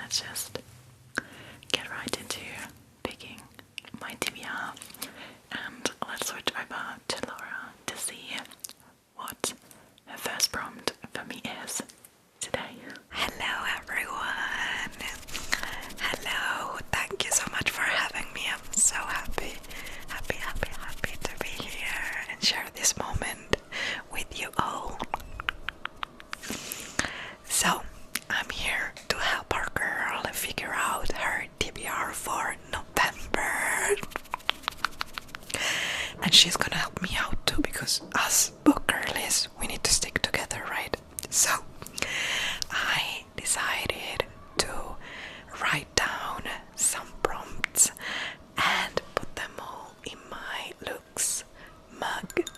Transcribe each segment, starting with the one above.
let's just get right into picking my TBR, and let's switch over to Laura to see what her first prompt for me is today. Hello everyone! Hello! Thank you so much for having me. I'm so happy to be here and share this moment with you all. So, I'm here to help our girl figure out her TBR for November. And she's gonna help me out too, because us book girlies, we need to stick together, right? So, I decided to write down some prompts and put them all in my looks mug.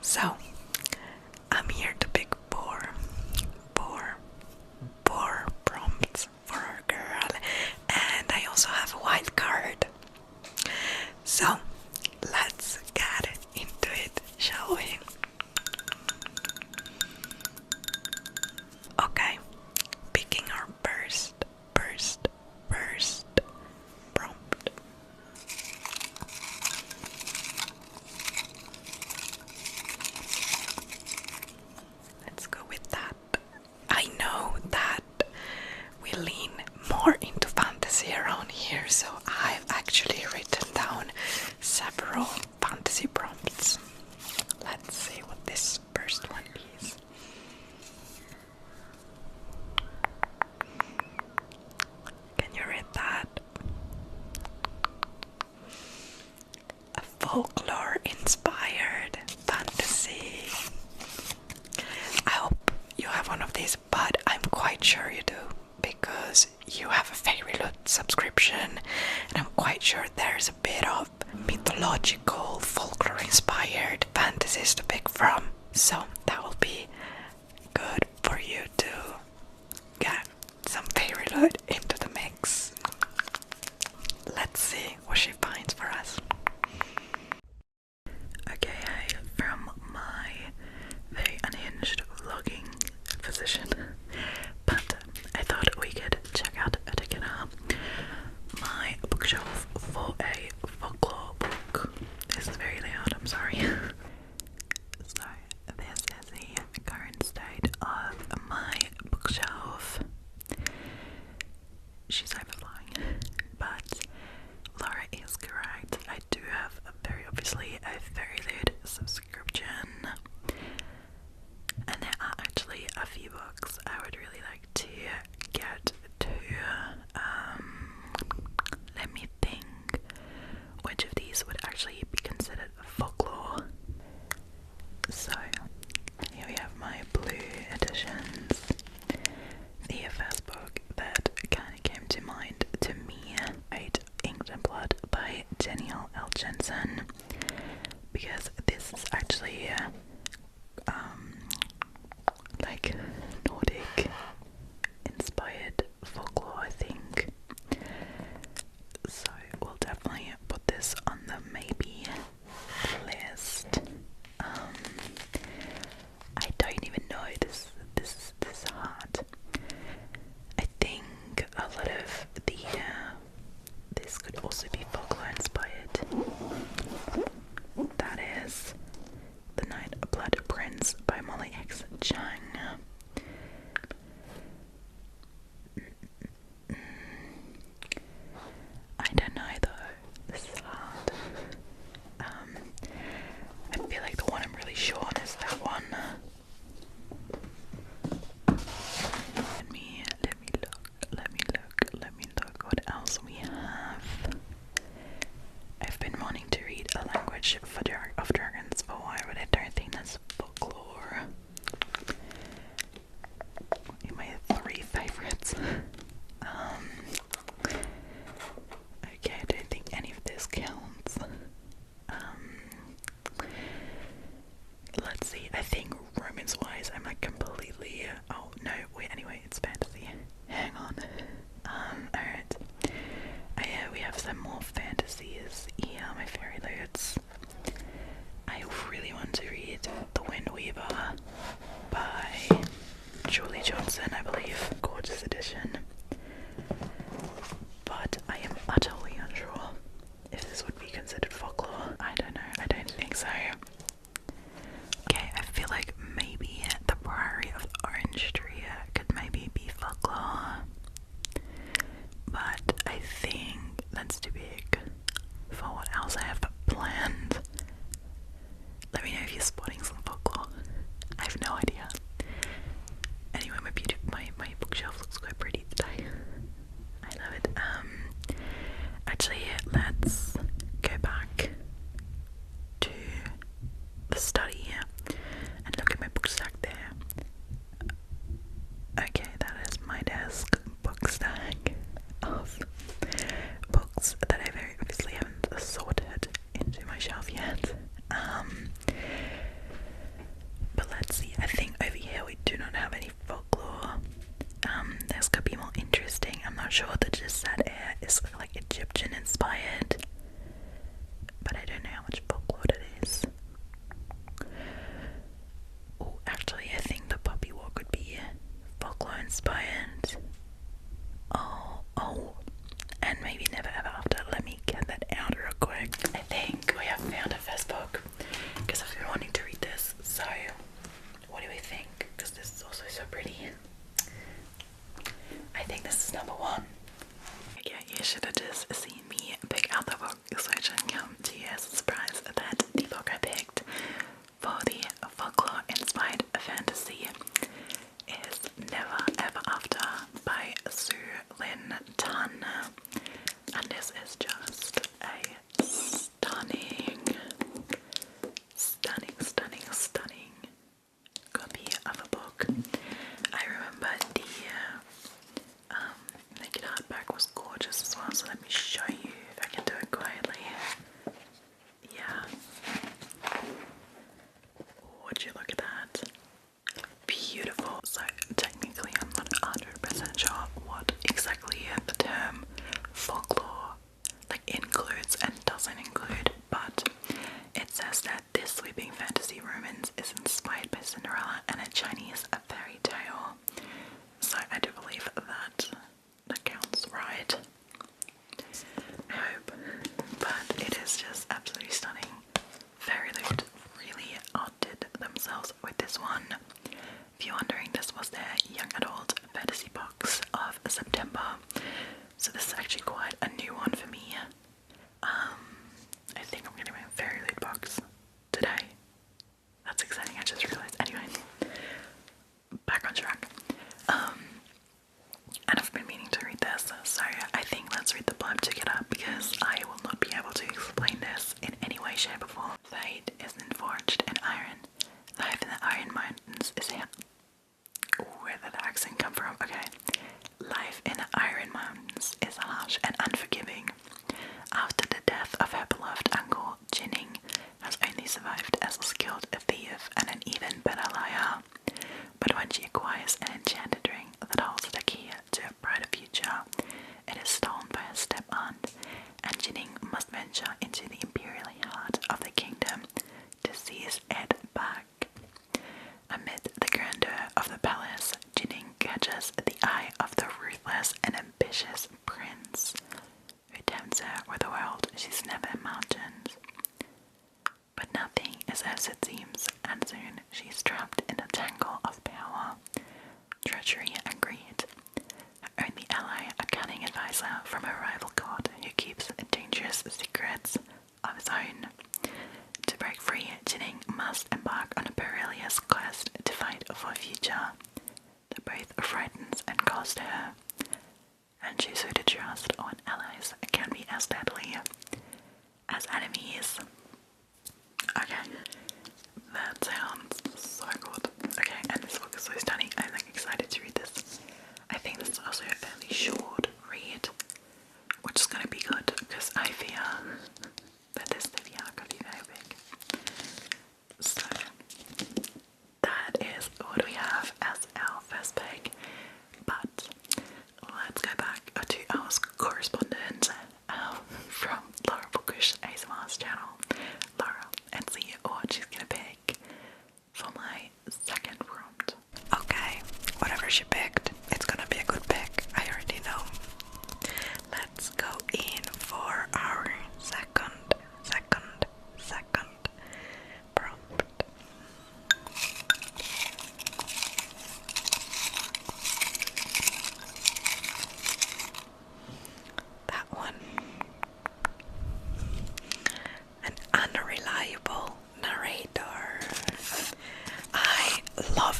So, I'm here to pick four prompts for our girl, and I also have a wild card. So, let's get into it, shall we? Okay, picking our first prompt. Let's go with that. I know that we lean more into fantasy around here, so I've actually written down several fantasy prompts. Let's see what this first one is. Can you read that? A folklore inspired fantasy. I hope you have one of these, but I'm quite sure you do, because you have a Fairy Loot subscription, and I'm quite sure there's a bit of mythological, folklore inspired fantasies to pick from, so that will be good for you to get some Fairy Loot into the mix. Let's see what she finds for us. Okay, from my very unhinged vlogging position, but I thought we could check out together my bookshelf for a folklore book. This is very loud, I'm sorry. So this is the current state of my bookshelf. She's overflowing, but Laura is correct. I do have very obviously a Fairy Loot subscription, and there are actually a few books I would really like to get to. Let me think which of these would actually be considered folklore. So here we have my blue editions. The first book that kind of came to mind to me, Eight Inked in Blood by Danielle L. Jensen, because this is actually like Nordic inspired folklore, I think. So we'll definitely put this on the maybe list. I don't even know, this hard. I think a lot of the this could also be folklore inspired. That is The Night Blood Prince by Molly X. Chang. I don't know though, this is hard. I feel like the one I'm really sure on is that one. Let me look what else we have. I've been wanting to read A Language of Dragons for a while, but I don't think that's folklore. My three favorites. Okay, I don't think any of this counts. Let's see, I think romance-wise, I'm like completely... Oh, no, wait, anyway, it's fantasy. Hang on. Alright. We have some more fantasies here, my Fairy Loots. I Julie Johnson, I believe. Gorgeous edition. But I am utterly unsure if this would be considered folklore. I don't know. I don't think so. Okay, I feel like maybe the Priory of the Orange Tree could maybe be folklore. But I think that's too big for what else I have planned. Let me know if you're spotting some folklore. I have no idea. Anyway, my bookshelf looks quite pretty today. I love it. Actually, let's go back to the study and look at my book stack there. Okay, that is my desk book stack of books that I very obviously haven't sorted into my shelf yet. But let's see, I think over here we do not have any folklore. This could be more interesting. I'm not sure the jasad heir is like Egyptian inspired, but I don't know how much folklore it is. Oh, actually I think the puppy walk would be folklore inspired. Oh, and maybe never ever after. Let me get that out real quick. I think we have found our first book, because I've been wanting to read this, so what do we think? Because this is also so pretty. I think this is number 1. Okay, you should have just seen me pick out the book, so it shouldn't come to you as a surprise that the book I picked for the folklore inspired fantasy is Never Ever After by Lynn Tan, and this is just a stunning copy of a book. I remember the naked hardback was gorgeous as well, so let me show you if I can do it quietly. Yeah. Would you look at that? Beautiful. So technically I'm not 100% sure what exactly the term folklore includes and doesn't include, but it says that this sweeping fantasy romance is inspired by Cinderella and a Chinese fairy tale. So I do believe that counts, right? I hope. But it is just absolutely stunning. Fairy Loot really outdid themselves with this one. If you're wondering, this was their young adult fantasy box of September. So this is actually quite a new one for me. I think I'm getting my Fairy Loot box today. That's exciting, I just realized. Anyway, back on track. And I've been meaning to read this, so I think let's read the blurb together, because I will not be able to explain this in any way, shape or form. Fate isn't forged in iron. Life in the Iron Mountains is here. Where did the accent come from? Okay. Life in the Iron Mountains is harsh and unforgiving. After the death of her beloved uncle, Jinning has only survived as a skilled thief and an even better liar. But when she acquires an enchanted ring that holds the key to a brighter future, it is stolen by her step-aunt, and Jinning must venture into the imperial heart of the kingdom to seize it back. Amid the grandeur of the palace, Jinning catches the eye of the ruthless and ambitious prince, who tempts her with a world she's never imagined. But nothing is as it seems, and soon she's trapped in a tangle of power, treachery and greed. Her only ally, a cunning advisor from her rival court who keeps dangerous secrets of his own. To break free, Jinning must embark on a perilous quest to fight for a future that both frightens and costs her, and choose who to trust when allies can be as deadly as enemies. Okay, that sounds so good. Okay, and this book is so stunning. I'm excited to read this. I think this is also a fairly short read, which is gonna be good because I fear that this video could be very big. So that is what we have as our first pick. But let's go back to our correspondent from Laurie ASMR's channel.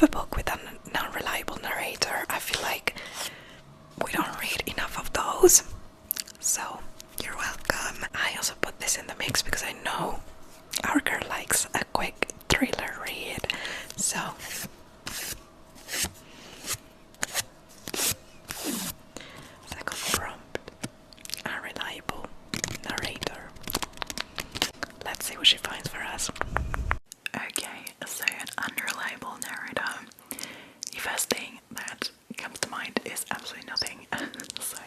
love a book with an unreliable narrator. I feel like we don't read enough of those. So, you're welcome. I also put this in the mix because I know our girl likes a quick thriller read. So, second prompt, unreliable narrator. Let's see what she finds for us. Okay, so an unreliable narrator. The first thing that comes to mind is absolutely nothing. So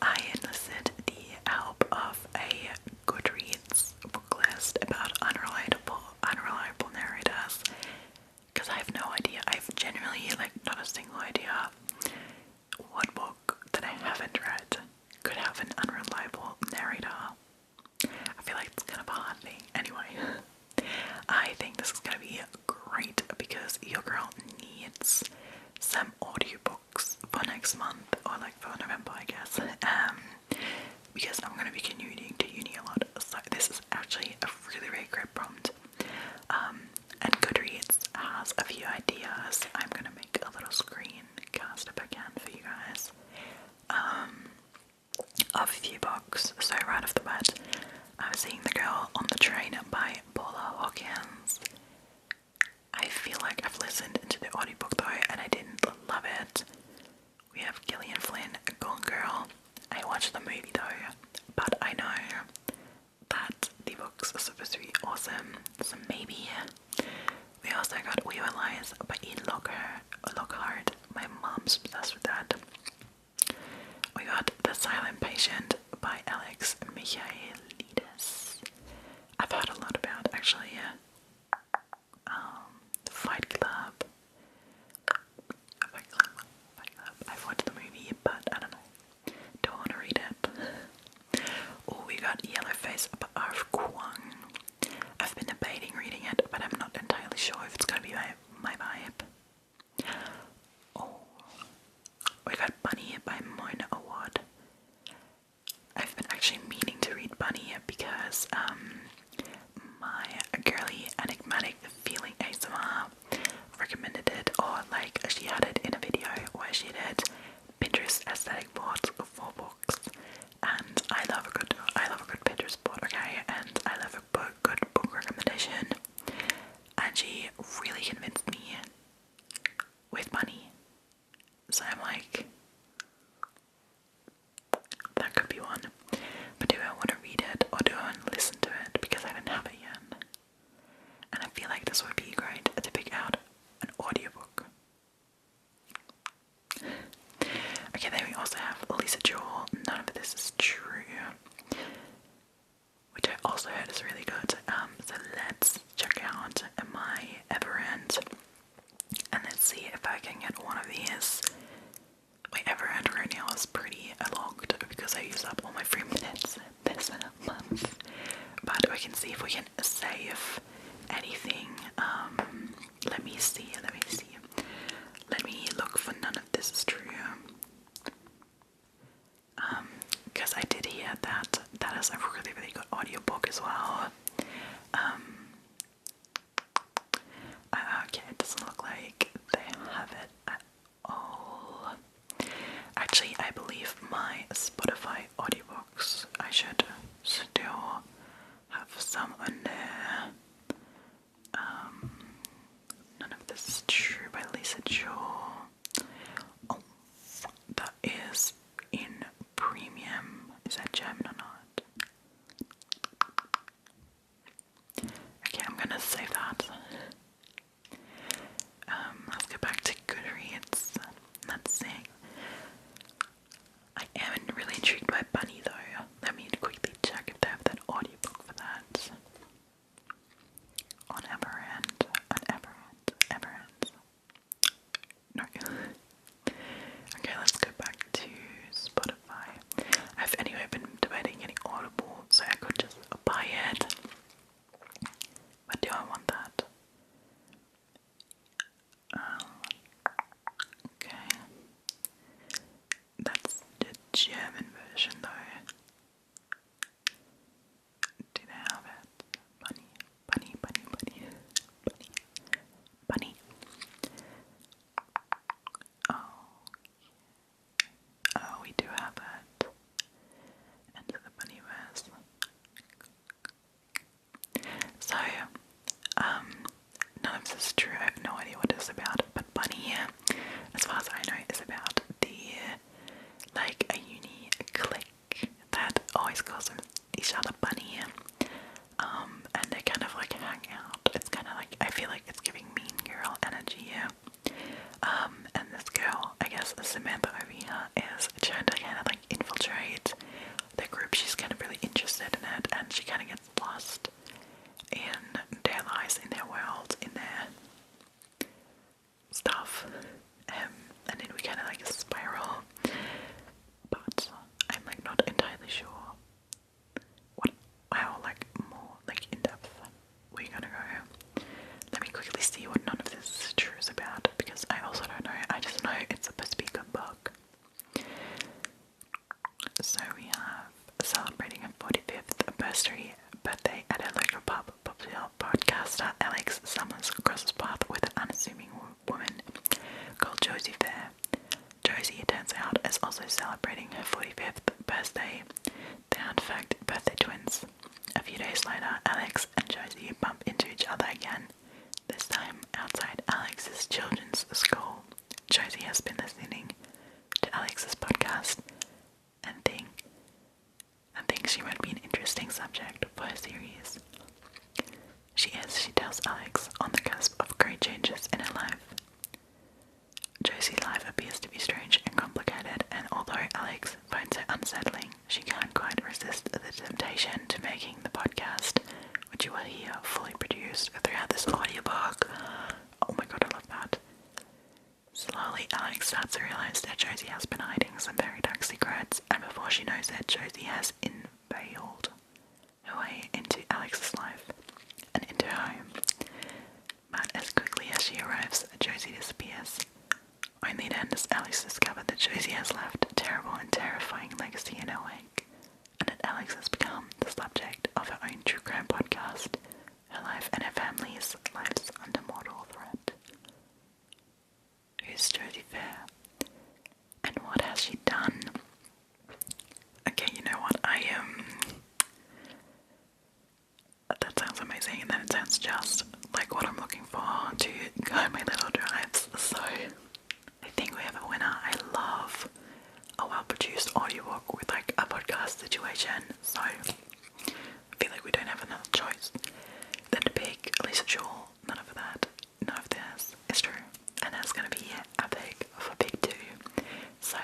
I enlisted the help of a Goodreads book list about unreliable narrators because I have no idea. I've genuinely not a single idea what book that I haven't read could have an unreliable narrator. I feel like it's kind of a hard thing. Anyway, I think this is going to be great because your girl needs some audiobooks for next month, or for November, I guess, because I'm going to be commuting to uni a lot, so this is actually a really, really great prompt. And Goodreads has a few ideas. I'm going to make a little screencast if I can for you guys, of a few books. So right off the bat, I was seeing The Girl on the Train by Paula Hawkins. I feel like I've listened to the audiobook though and I didn't love it. We have Gillian Flynn, Gone Girl. I watched the movie though, but I know that the books are supposed to be awesome, so maybe. We also got We Were Lies by Ian Lockhart. My mom's obsessed with that. We got The Silent Patient by Alex Michaelides. I've heard a lot about actually. Fight Club. I've watched the movie, but I don't know. Don't want to read it. Oh, we got Yellowface by Arf Kwang. I've been debating reading it, but I'm not entirely sure if it's going to be my vibe. Oh, we got Bunny by Mona Awad. I've been actually meaning to read Bunny because my girly enigmatic feeling ASMR recommended it, or she had it in a video where she did Pinterest aesthetic boards for books, and I love a good Pinterest board, okay, and I love a good book recommendation, and she really convinced me with Bunny, so I'm like, that could be one. But do I want to read it or do I want to listen to it because I don't have it yet? And I feel like this would be great to pick out an audiobook. Okay, then we also have Lisa Jewell, None of This Is True, which I also heard is really good. So let's check out my Everend and let's see if I can get one of these. My Everend right now is pretty locked because I used up all my free minutes this month. But we can see if we can save anything. Let me see. Let me look for None of This Is True. Because I did hear that is a really, really good audiobook as well. Okay, it doesn't look like they have it at all. Actually, I believe my Spotify audiobooks, I should still have some on there. None of This Is True by Lisa Jewell. Oh, that is in premium. Is that German or not? Okay, I'm gonna save that. Let's go back to Goodreads. Let's see. I am really intrigued by Bunny though. Let me quickly check if they have that audiobook for that. On Everend. No. Okay, let's go back to Spotify. I've anyway been debating getting Audible, so I could just buy it. But do I want that? Okay. That's the German version though. Do they have it? Bunny. is true. I have no idea what it's about. But Bunny, as far as I know, is about like a uni clique that always calls each other Bunny. And they kind of like hang out. It's kind of like, I feel like it's giving Mean Girl energy. And this girl, I guess Samantha over here, is trying to kind of like infiltrate the group. She's kind of really interested in it, and she kind of gets lost in their lives, in their world, in their stuff. And then we kind of like spiral. But I'm like not entirely sure how like more like in depth we're gonna go. Let me quickly see what none of this is true is about, because I also don't know. I just know it's supposed to be a good book. So we have celebrating a 45th birthday at a local pub. Popular podcaster Alex Summers crosses path with an unassuming woman called Josie there. Josie, it turns out, is also celebrating her 45th birthday. They are in fact birthday twins. A few days later, Alex and Josie bump into each other again, this time outside Alex's children's school. Josie has been listening to Alex's podcast and thinks she might be an interesting subject for her series. She tells Alex, on the cusp of great changes in her life. Josie's life appears to be strange and complicated, and although Alex finds her unsettling, she can't quite resist the temptation to making the podcast, which you will hear fully produced throughout this audiobook. Oh my god, I love that. Slowly, Alex starts to realize that Josie has been hiding some very dark secrets, and before she knows it, Josie has inveigled her way into Alex's life and into her home. But as quickly as she arrives, Josie disappears. Only then does Alex discover that Josie has left a terrible and terrifying legacy in her wake, and that Alex has become the subject of her own true crime podcast. Her life and her family's lives under mortal threat. Who's Josie Fair? And what has she done? Okay, you know what, that sounds amazing, and then it sounds just like what I'm looking for to go on my little drives, so I think we have a winner. I love a well-produced audiobook with like a podcast situation, so I feel like we don't have another choice than to pick Lisa Jewell. None of this is true, and that's gonna be a pick for pick 2. So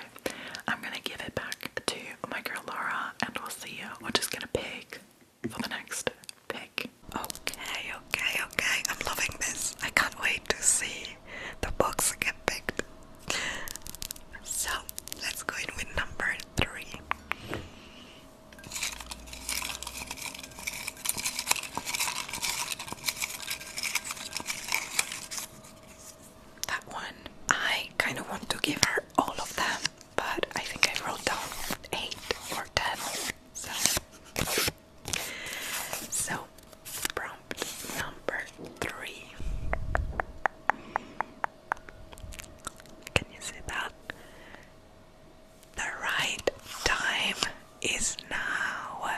I'm gonna give it back to my girl Laura, and we'll see what she's gonna pick for the next pick. Okay, I'm loving this. I can't wait to see the books get picked. So let's go in with number 3. That one, I kind of want to give her all of them, but I think I wrote down 8 or 10. So prompt number 3. Can you see that? The right time is now.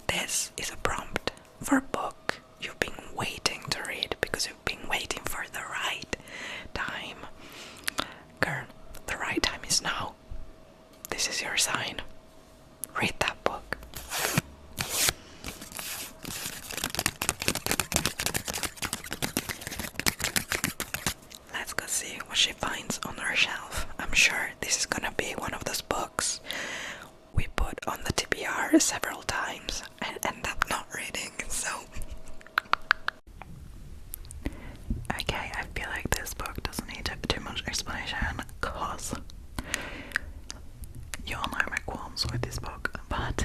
This is a prompt for a book you've been waiting to read because you've been waiting for the right time. Girl, the right time is now. This is your sign. Read that book. Let's go see what she finds on her shelf. I'm sure this is gonna be one of those books we put on the TBR several times and end up not reading, so. Okay, I feel like this book doesn't need too much explanation, cause you all know my qualms with this book, but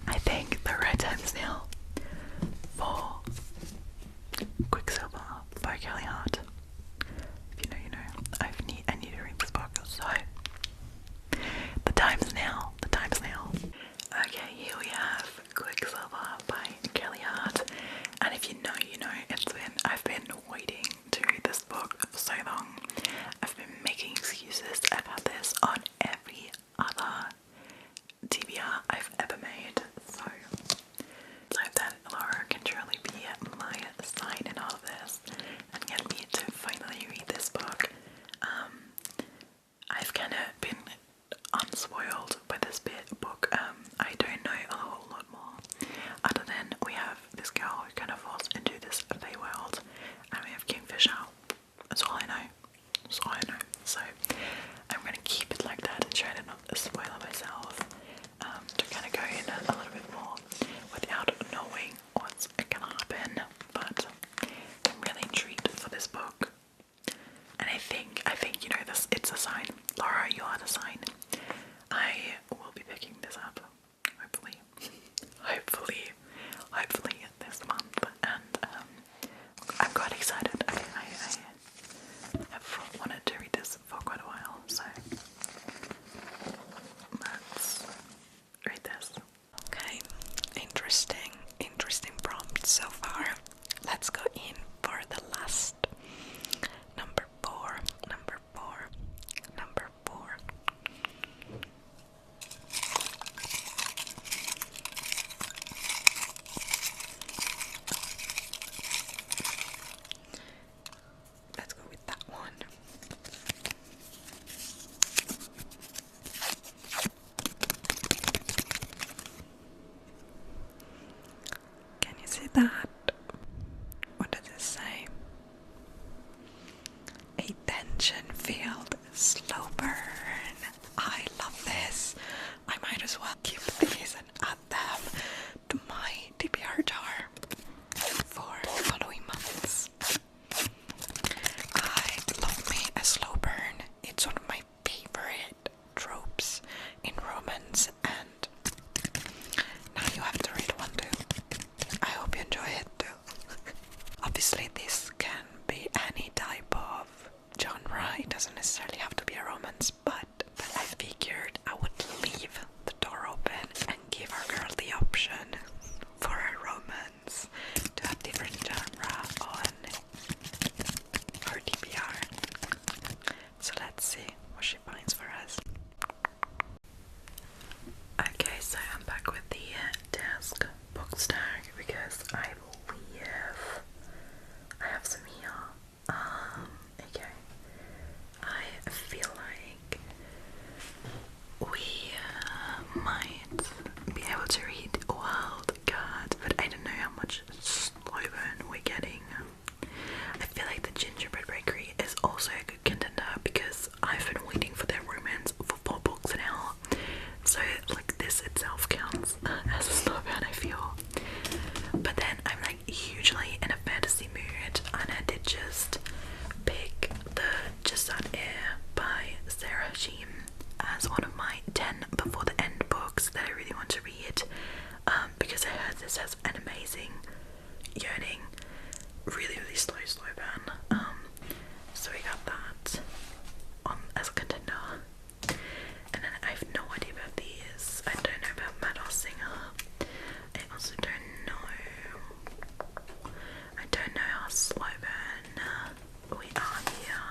I think the right time is now for Ouicksilver by Callie. If you know, you know. I need to read this book, so the time's now. Okay, here we have Ouicksilver by Callie, and if you know, you know. I've been waiting to read this book for so long. I've been making let's go in for the last number 4. Number 4. Number 4. Let's go with that one. Can you see that? What does it say? A tension-filled slow burn. I love this. I might as well keep these and add them to my TBR jar for the following months. I love me a slow burn. It's one of my favorite tropes in romance, and now you have to read one too. I hope you enjoy it too. Obviously this can be any type of genre, it doesn't necessarily have to be a romance, but I figured I would leave the door open and give our girl the option for a romance to have different genre on her TBR. So let's see what she finds for us. Okay, so I'm back with the desk book stack because I believe I have some here. Okay. I feel like we might be able to read Wild Card, but I don't know how much slow burn we're getting. I feel like the Gingerbread Bakery is also a good contender because I've been waiting for their romance for 4 books now. So like this itself counts as a slow burn, I feel. But then I'm like hugely in a fantasy mood, and I did just pick the Jasad Heir by Sara Hashem as one of my 10 before the end books that I really want to read, because I heard this has an amazing yearning, really slow burn. So we got that on as a contender. And then I have no idea about these. I don't know about Mad Singer. I also don't know. I don't know how slow burn we are here.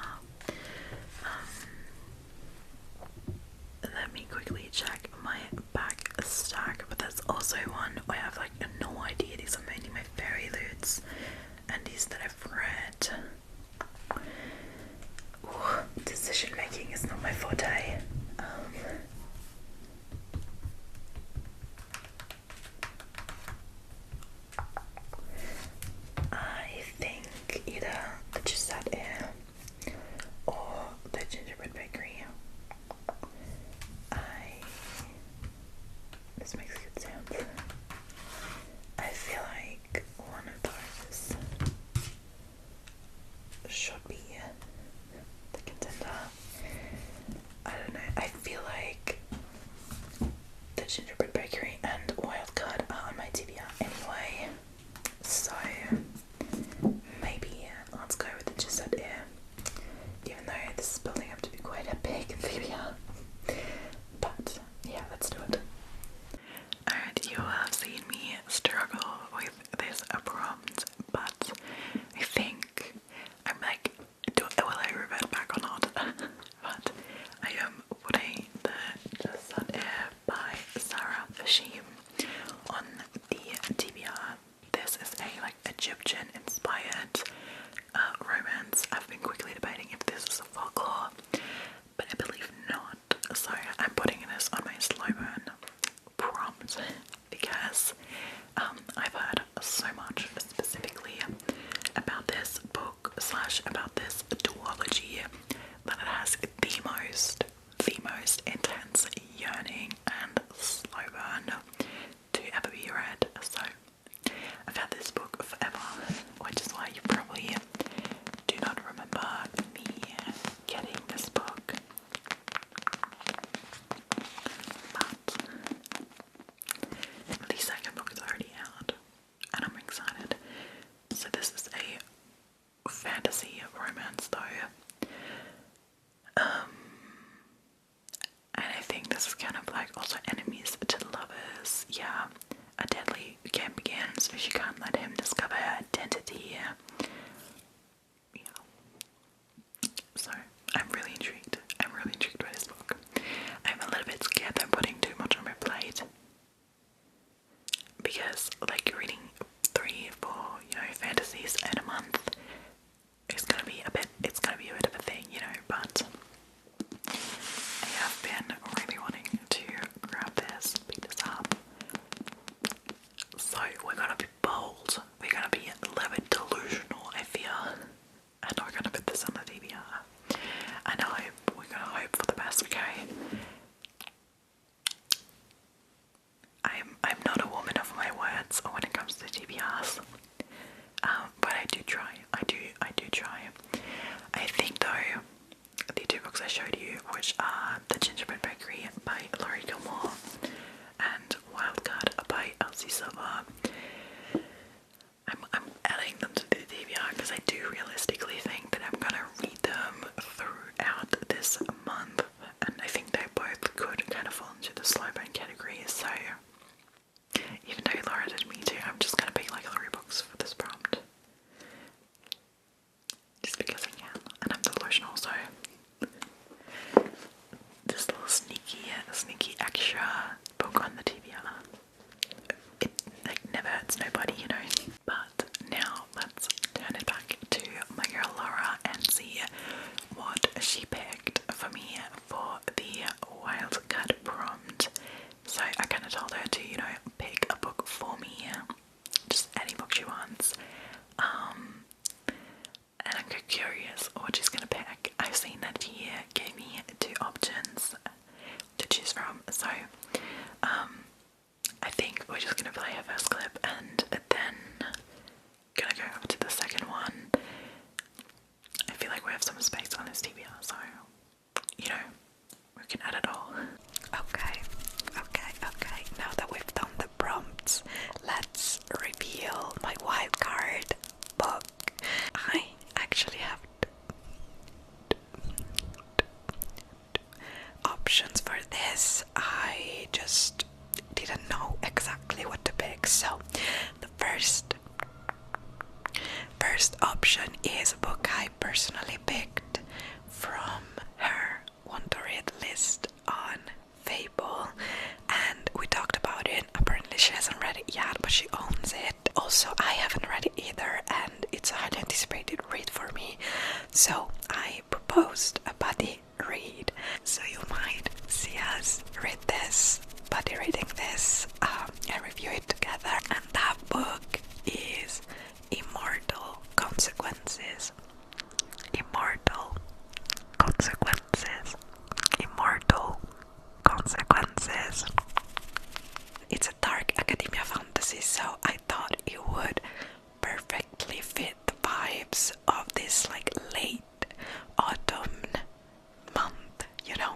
Let me quickly check my back stack, but there's also one where I have like no idea. These are mainly my fairy loots and these that I've read. Ooh, decision making is not my forte. I think either the Jasad Heir or the Gingerbread Bakery. This makes good sounds. I feel like one of those should be the contender. I don't know. I feel like the Gingerbread Bakery and Wildcard are on my TBR anyway. So maybe let's go with the Jasad Heir, even though this is building up to be quite a big TBR. But yeah, let's do it. Alright, you have seen me struggle with this prompt, but I think I'm like, will I revert back or not? But I am putting the Jasad Heir by Sara Hashem on the TBR. This is a like Egyptian inspired romance. I've been quickly debating if this is a folklore, but I believe not. So I'm putting this on my slow burn prompt because I've heard so much specifically about this book / about this duology that it has the most intense yearning and slow burn to ever be read. So I've had this book forever, which is why you probably do not remember me getting this book. But the second book is already out, and I'm excited. So this is a fantasy romance though. And I think this is kind of like also enemies to lovers. Yeah, a deadly game begins if you can't let him discover her identity. month is gonna be a bit of a thing, you know, but I have been really wanting to grab this, pick this up. So we're gonna be bold, we're gonna be a little bit delusional, I feel, and we're gonna put this on the TBR. And we're gonna hope for the best, okay? I'm not a woman of my words when it comes to TBRs, but I do try. I do try. I think though, the two books I showed you, which are The Gingerbread Bakery by Laurie Gilmore and Wildcard by Elsie Silver, I'm adding them to the TBR because I do realistically think that I'm gonna read them throughout this month, and I think they both could kind of fall into the slow burn category. So even though Laura did me too, I'm just gonna pick like 3 books for this prompt, just because I can, and I'm delusional. So this little sneaky extra book on the TBR, it like never hurts nobody, you know. But now let's turn it back to my girl Laura and see what she picked for me for the wildcard prompt. So I kind of told her to, you know, pick a book for me, just any book she wants. And I'm curious what she's gonna pick. I've seen that she gave me 2 options to choose from, so I think we're just gonna play her first clip and then gonna go over to the second one. I feel like we have some space on this TBR, so you know, we can add it all. Okay. Now that we've done the prompts, let's reveal my wildcard book. I actually have options for this. I just didn't know exactly what to pick. So the first option is a book I personally picked from her want to read list on Fable, and we talked about it. Apparently she hasn't read it yet, but she owns it. Also, I haven't read it either, and it's a highly anticipated read for me, so I proposed a buddy read. So you might see us read this, buddy reading this, and review it together. And that book is Immortal Consequences. Immortal Consequences. Immortal Consequences. It's a dark academia fantasy, so I thought it would perfectly fit the vibes of this like late autumn month, you know.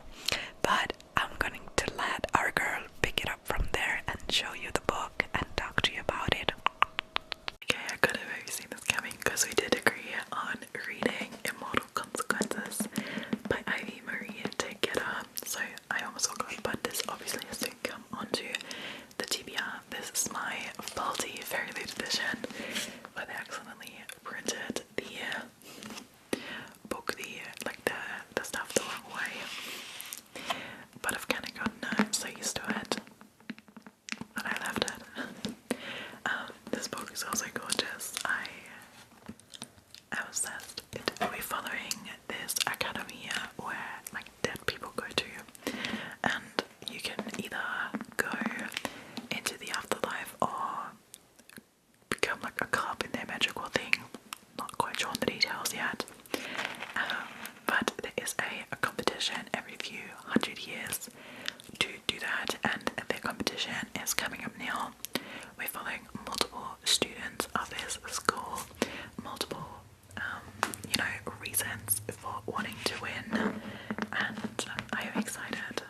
But I'm going to let our girl pick it up from there and show you the book and talk to you about it. Okay, I could have maybe seen this coming because we did agree on reading Immortal Consequences by I.V Marie together. So I almost forgot, but this obviously has to come onto the TBR. This is my faulty very late edition, where they accidentally printed the book, the stuff the wrong way. But I've kind of gotten so used to it that I left it. This book is also gorgeous. I'm obsessed. We're following this academy where like dead people go to, and you can either go into the afterlife or become like a cub in their magical thing. Not quite sure on the details yet. But there is a competition every few 100 years to do that, and the competition is coming up now. We're following multiple students of this school, multiple reasons for wanting to win, and I am excited.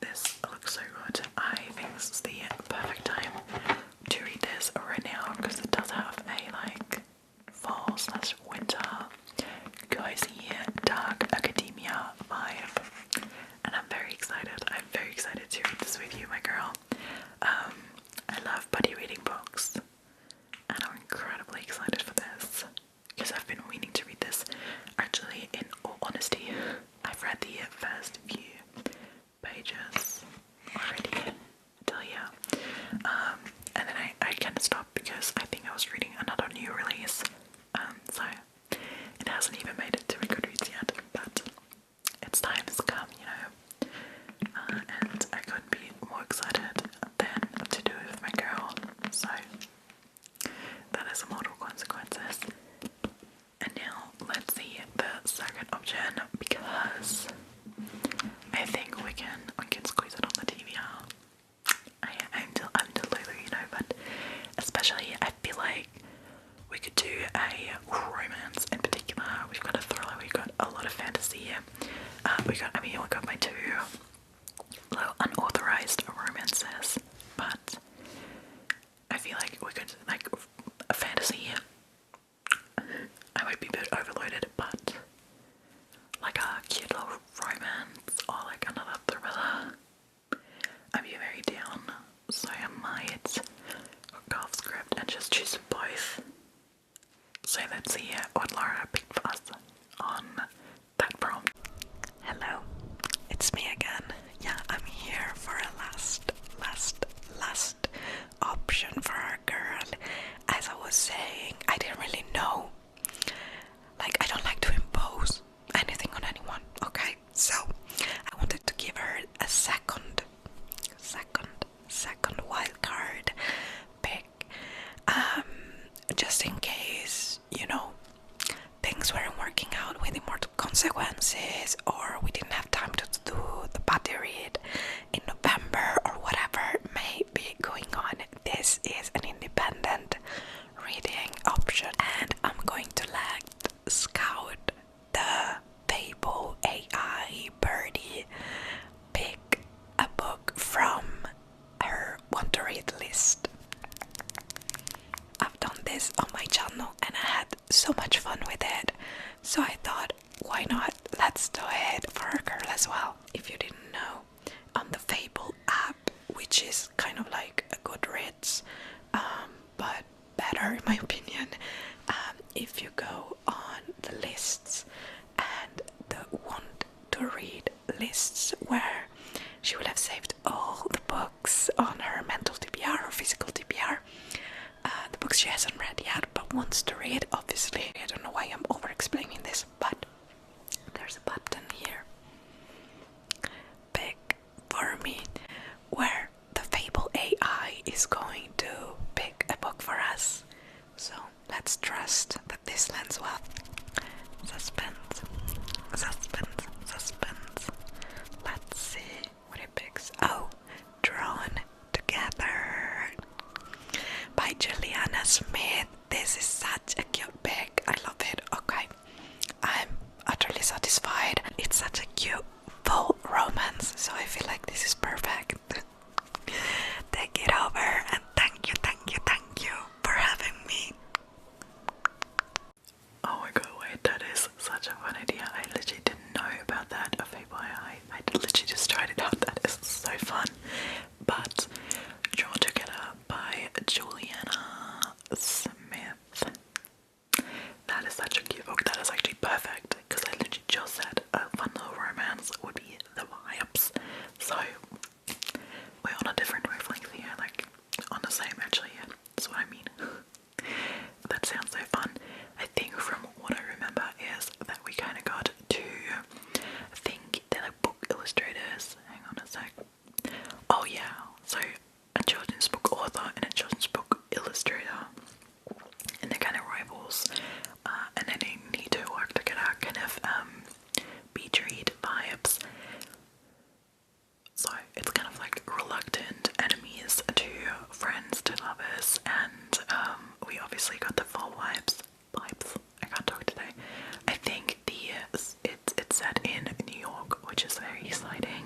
This looks so good. I think this is the perfect time to read this right now because it does have a like fall/winter cozy dark academia vibe, and I'm very excited. I'm very excited to read this with you, my girl. I love buddy reading books, and I'm incredibly excited for this because I've been meaning to read this. Actually, in all honesty, I've read the first few pages already till here, and then I kind of stopped because I think I was reading another new release hasn't even made it to my Goodreads yet, but its time has come, you know, and I couldn't be more excited than to do it with my girl. So that is Immortal Consequences. And now let's see the second option, because I think we can squeeze it on the TBR. I'm delulu, you know, but especially I feel like we could do a romance in particular. We've got a thriller, we've got a lot of fantasy. We got my two little unauthorized romances, but I feel like we could, like, a fantasy, I might be a bit overloaded, but like a cute little romance or like another thriller, I'd be very down. So I might go off script and just choose both. So let's see what Laura picked for us on that prompt. Hello, it's me again. Yeah, I'm here for a last option for our girl. As I was saying, I didn't really know. Like, I don't like to impose anything on anyone, okay? So, I wanted to give her a second wild card pick. Just in case, you know, things weren't working out with Immortal Consequences, or we didn't have time to do the buddy read in November, or whatever may be going on. This is an independent reading option, and I'm going to let Scout, the Fable AI birdie, pick a book from her want to read list. I've done this on my channel and I had so much fun with it, so I thought, why not, let's do it for a girl as well. If you didn't know, on the Fable app, which is kind of like a Goodreads, but better in my opinion, if you go on the lists and the want to read lists, where she will have saved all the books on her mental TBR or physical TBR, the books she hasn't read yet but wants to read. Obviously, I don't know why I'm over explaining this, but there's a button here, pick for me, where the Fable AI is going to pick a book for us. So let's trust that this lands well. Suspense. Let's see what it picks. Oh, Drawn Together by Juliana Smith. This is such a cute pick. I love it. Okay, I'm utterly satisfied. It's such a cute full romance, so I feel like this is perfect. Take it over, and thank you for having me. Oh my god, wait, that is such a fun idea. I literally didn't know about that. A Fable AI. I literally just tried it out. That is so fun. But Drawn Together by Juliana Smith. That is such a cute book. That is actually perfect, because I literally just said a fun little romance would be the vibes. So we're on a different wavelength here, like on the same actually, yeah, that's what I mean. That sounds so fun. I think from what I remember is that we kind of got to, I think they're like book illustrators. Hang on a sec. Oh yeah, so a children's book author and a children's book illustrator, and they're kind of rivals, and then they need to work together, kind of beach read vibes. So it's kind of like reluctant enemies to friends to lovers, and we obviously got the full vibes. I can't talk today. I think it's set in New York, which is very exciting.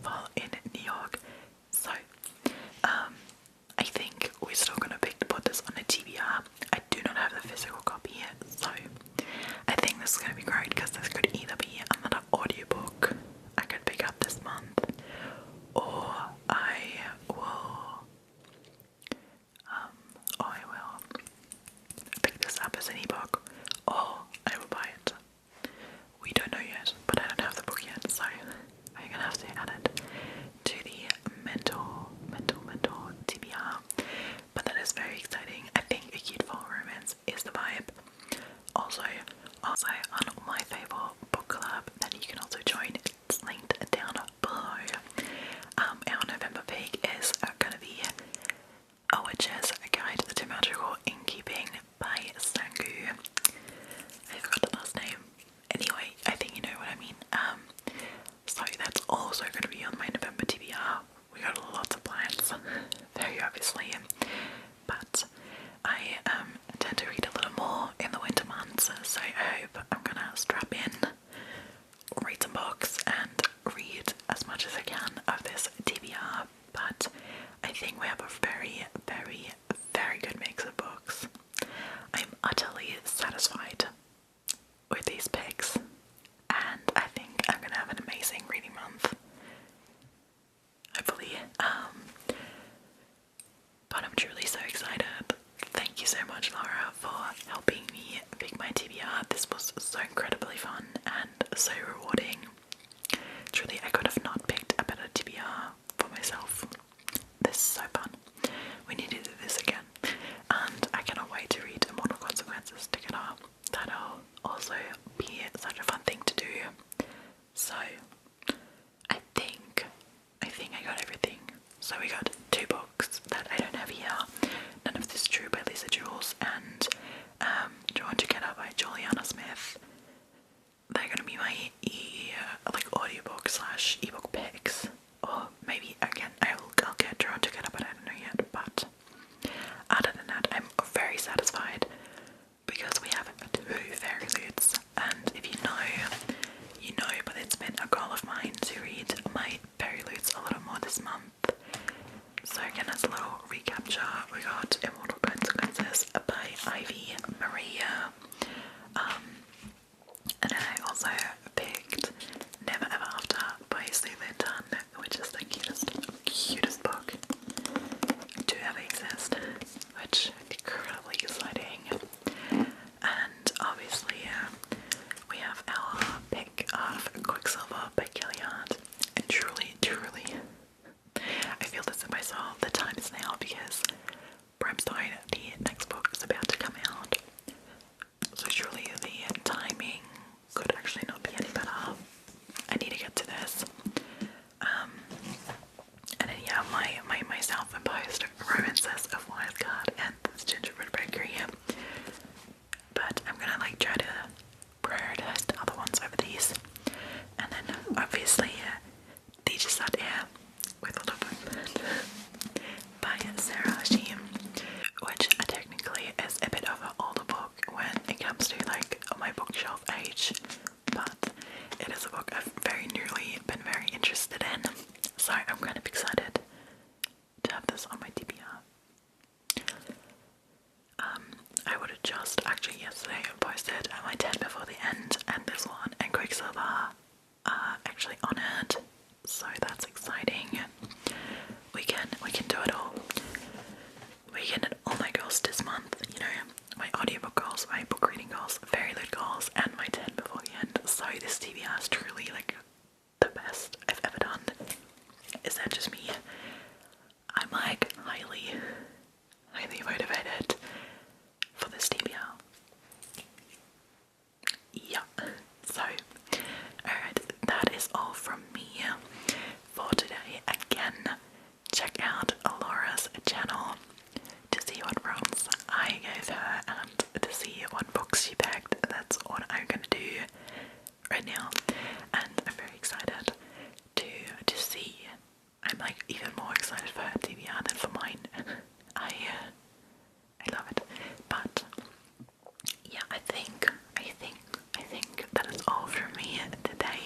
Fall in New York. So I think we're still gonna put this on a TBR. I do not have the physical copy yet, so I think this is gonna be great, because this could either be another audiobook I could pick up this month, or I will pick this up as an ebook, or I will buy it. We don't know yet, but I don't have the book yet, so I'm gonna have to add it to the mental TBR. But that is very exciting. I think a cute fall romance is the vibe. Also, also on my favourite book club that you can also join. It's linked down below. Our November pick is going to be A Witch's Guide to Magical Innkeeping by Sangu. I forgot the last name. Anyway, I think you know what I mean. So that's also going to be on my November TBR. We got lots of plans, very obviously, but I tend to read a little more in the winter months, so I hope I'm gonna strap in, read some books, and read as much as I can of this TBR. But I think we have a very, very, very good mix of books. I'm utterly satisfied with these picks, and I think I'm gonna have an amazing reading month. Hopefully, but I'm truly so excited. Thank you so much, Laura, for helping me pick my TBR. This was so incredibly fun and so rewarding. Truly, I could have not picked a better TBR for myself. This is so fun. We need to do this again. And I cannot wait to read Immortal Consequences together. That'll also be such a fun thing to do. So, I think I got everything. So we got 2 books that I don't have here. None of This True by Lisa Jules and Drawn Together by Juliana Smith. They're gonna be my audiobook / ebook picks. Or maybe again I'll get Drawn Together, but I don't know yet. But other than that, I'm very satisfied because we have 2 fairy lutes, and if you know, but it's been a goal of mine to read my fairy lutes a little more this month. So again, as a little recapture, we got Immortal Consequences by I.V Marie. And I also picked Never Ever After by Lynn Tan, which is the cutest book to ever exist, which is incredibly exciting. And obviously, we have our pick of Ouicksilver by Callie, and truly, I feel this in my soul. The time is now because Brimstone, the next book, is about to come out. So truly, the timing could actually not be any better. I need to get to this. And then yeah, my self-imposed romances of Wildcard and this Gingerbread Bakery. But I'm gonna try to prioritize the other ones over these. And then obviously the Jasad with a little by Sara Hashem, which technically is a bit of an older book when it comes to my bookshelf age, but it is a book I've very newly been very interested in, so I'm kind of excited to have this on my TBR. I would have just actually yesterday posted my 10 before the end, and this one and Ouicksilver are actually on it, so that's exciting. We can do it all. We can hit all my goals this month, my audiobook goals, my book reading goals, fairy lit goals, and my 10 before the end. So this TBR is truly the best I've ever done. Is that just me? I'm highly motivated for this TBR. Yeah. So, alright, that is all from me for today. Again, check out Laura's channel to see what prompts I gave her and to see what books she picked. That's what I'm gonna do right now, and I'm very excited to see. I'm even more excited for her TBR than for mine. I love it. But yeah, I think that is all from me today.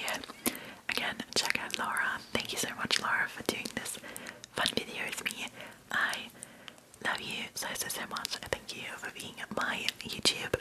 Again, check out Laura. Thank you so much, Laura, for doing this fun video with me. I love you so much. Thank you for being my YouTube